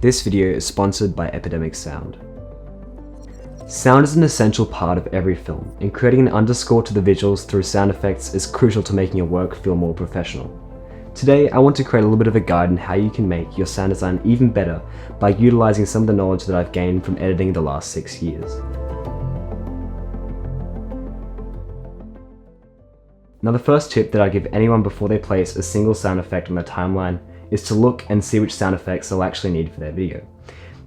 This video is sponsored by Epidemic Sound. Sound is an essential part of every film, and creating an underscore to the visuals through sound effects is crucial to making your work feel more professional. Today, I want to create a little bit of a guide on how you can make your sound design even better by utilizing some of the knowledge that I've gained from editing the last 6 years. Now, the first tip that I give anyone before they place a single sound effect on their timeline is to look and see which sound effects they'll actually need for their video.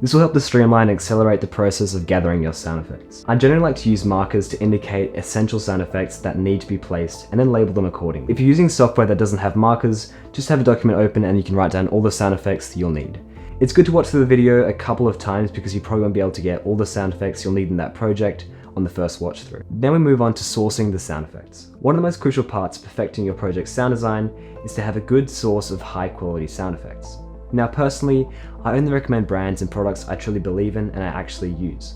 This will help to streamline and accelerate the process of gathering your sound effects. I generally like to use markers to indicate essential sound effects that need to be placed and then label them accordingly. If you're using software that doesn't have markers, just have a document open and you can write down all the sound effects that you'll need. It's good to watch through the video a couple of times because you probably won't be able to get all the sound effects you'll need in that project on the first watch through. Then we move on to sourcing the sound effects. One of the most crucial parts of perfecting your project's sound design is to have a good source of high quality sound effects. Now personally, I only recommend brands and products I truly believe in and I actually use.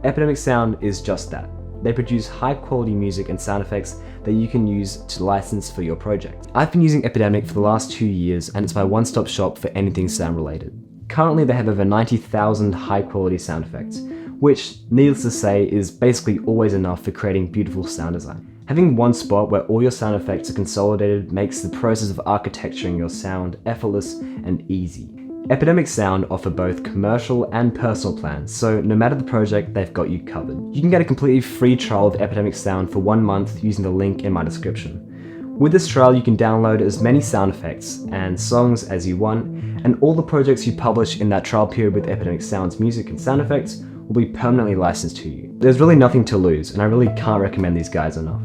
Epidemic Sound is just that. They produce high quality music and sound effects that you can use to license for your project. I've been using Epidemic for the last 2 years and it's my one-stop shop for anything sound related. Currently they have over 90,000 high quality sound effects, which, needless to say, is basically always enough for creating beautiful sound design. Having one spot where all your sound effects are consolidated makes the process of architecturing your sound effortless and easy. Epidemic Sound offer both commercial and personal plans, so no matter the project, they've got you covered. You can get a completely free trial of Epidemic Sound for 1 month using the link in my description. With this trial, you can download as many sound effects and songs as you want, and all the projects you publish in that trial period with Epidemic Sound's music and sound effects will be permanently licensed to you. There's really nothing to lose, and I really can't recommend these guys enough.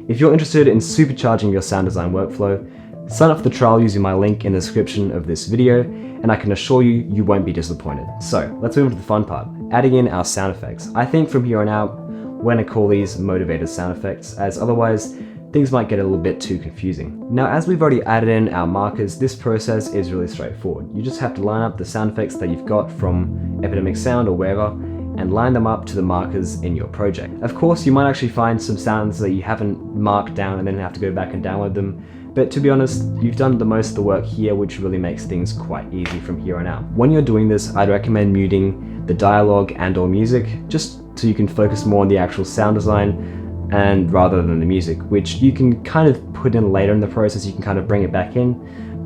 If you're interested in supercharging your sound design workflow, sign up for the trial using my link in the description of this video, and I can assure you, you won't be disappointed. So let's move on to the fun part, adding in our sound effects. I think from here on out, we're going to call these motivated sound effects, as otherwise things might get a little bit too confusing. Now, as we've already added in our markers, this process is really straightforward. You just have to line up the sound effects that you've got from Epidemic Sound or wherever, and line them up to the markers in your project. Of course, you might actually find some sounds that you haven't marked down and then have to go back and download them, but to be honest, you've done the most of the work here, which really makes things quite easy from here on out. When you're doing this, I'd recommend muting the dialogue and or music, just so you can focus more on the actual sound design and rather than the music, which you can kind of put in later in the process, you can kind of bring it back in,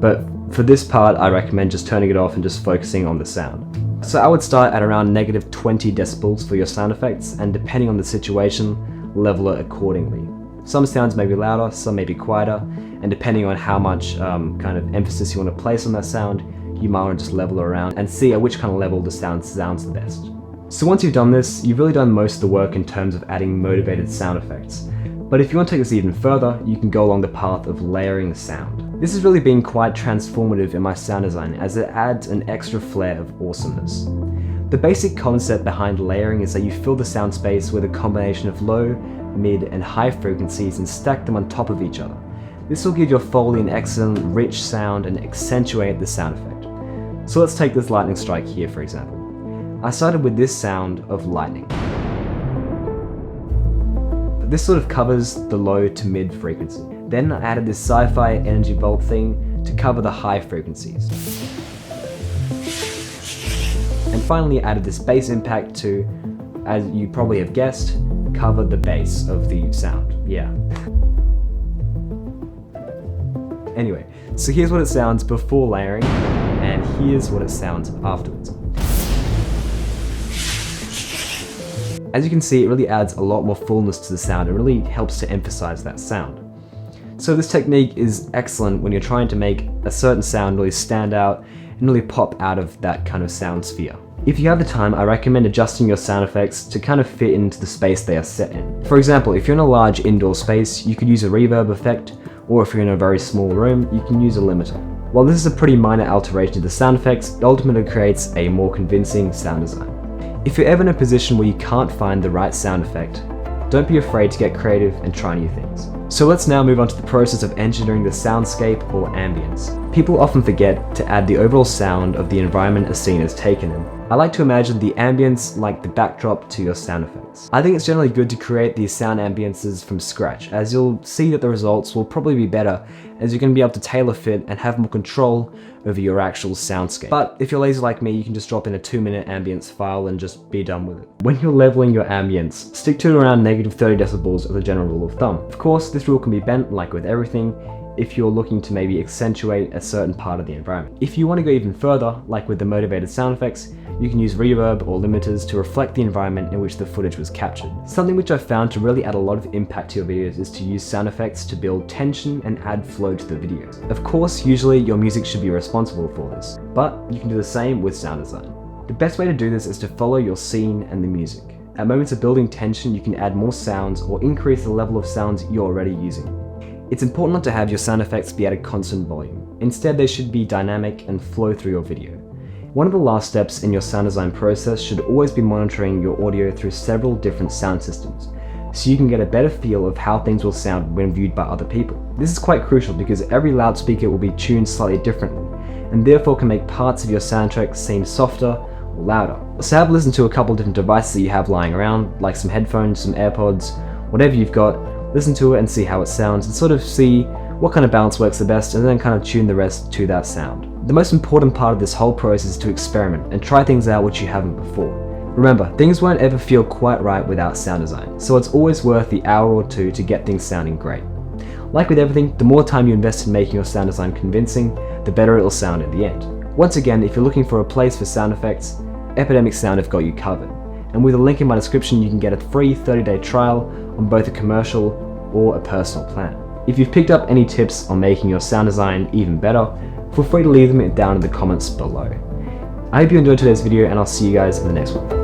but for this part, I recommend just turning it off and just focusing on the sound. So I would start at around -20 decibels for your sound effects, and depending on the situation, level it accordingly. Some sounds may be louder, some may be quieter, and depending on how much kind of emphasis you want to place on that sound, you might want to just level it around and see at which kind of level the sound sounds the best. So once you've done this, you've really done most of the work in terms of adding motivated sound effects. But if you want to take this even further, you can go along the path of layering the sound. This has really been quite transformative in my sound design as it adds an extra flair of awesomeness. The basic concept behind layering is that you fill the sound space with a combination of low, mid, and high frequencies and stack them on top of each other. This will give your Foley an excellent, rich sound and accentuate the sound effect. So let's take this lightning strike here, for example. I started with this sound of lightning. This sort of covers the low to mid frequency. Then I added this sci-fi energy bolt thing to cover the high frequencies. And finally added this bass impact to, as you probably have guessed, cover the bass of the sound. Yeah. Anyway, so here's what it sounds before layering, and here's what it sounds afterwards. As you can see, it really adds a lot more fullness to the sound. It really helps to emphasize that sound. So this technique is excellent when you're trying to make a certain sound really stand out and really pop out of that kind of sound sphere. If you have the time, I recommend adjusting your sound effects to kind of fit into the space they are set in. For example, if you're in a large indoor space, you could use a reverb effect, or if you're in a very small room, you can use a limiter. While this is a pretty minor alteration to the sound effects, it ultimately creates a more convincing sound design. If you're ever in a position where you can't find the right sound effect, don't be afraid to get creative and try new things. So let's now move on to the process of engineering the soundscape or ambience. People often forget to add the overall sound of the environment a scene is taken in. I like to imagine the ambience like the backdrop to your sound effects. I think it's generally good to create these sound ambiences from scratch, as you'll see that the results will probably be better, as you're going to be able to tailor fit and have more control over your actual soundscape. But if you're lazy like me, you can just drop in a 2-minute ambience file and just be done with it. When you're leveling your ambience, stick to around -30 decibels as a general rule of thumb. Of course, this rule can be bent like with everything, if you're looking to maybe accentuate a certain part of the environment. If you want to go even further, like with the motivated sound effects, you can use reverb or limiters to reflect the environment in which the footage was captured. Something which I've found to really add a lot of impact to your videos is to use sound effects to build tension and add flow to the videos. Of course, usually your music should be responsible for this, but you can do the same with sound design. The best way to do this is to follow your scene and the music. At moments of building tension, you can add more sounds or increase the level of sounds you're already using. It's important not to have your sound effects be at a constant volume. Instead, they should be dynamic and flow through your video. One of the last steps in your sound design process should always be monitoring your audio through several different sound systems, so you can get a better feel of how things will sound when viewed by other people. This is quite crucial because every loudspeaker will be tuned slightly differently, and therefore can make parts of your soundtrack seem softer or louder. So have a listen to a couple different devices that you have lying around, like some headphones, some AirPods, whatever you've got. Listen to it and see how it sounds, and sort of see what kind of balance works the best, and then kind of tune the rest to that sound. The most important part of this whole process is to experiment and try things out which you haven't before. Remember, things won't ever feel quite right without sound design, so it's always worth the hour or two to get things sounding great. Like with everything, the more time you invest in making your sound design convincing, the better it'll sound in the end. Once again, if you're looking for a place for sound effects, Epidemic Sound have got you covered. And with a link in my description, you can get a free 30-day trial on both a commercial or a personal plan. If you've picked up any tips on making your sound design even better, feel free to leave them down in the comments below. I hope you enjoyed today's video, and I'll see you guys in the next one.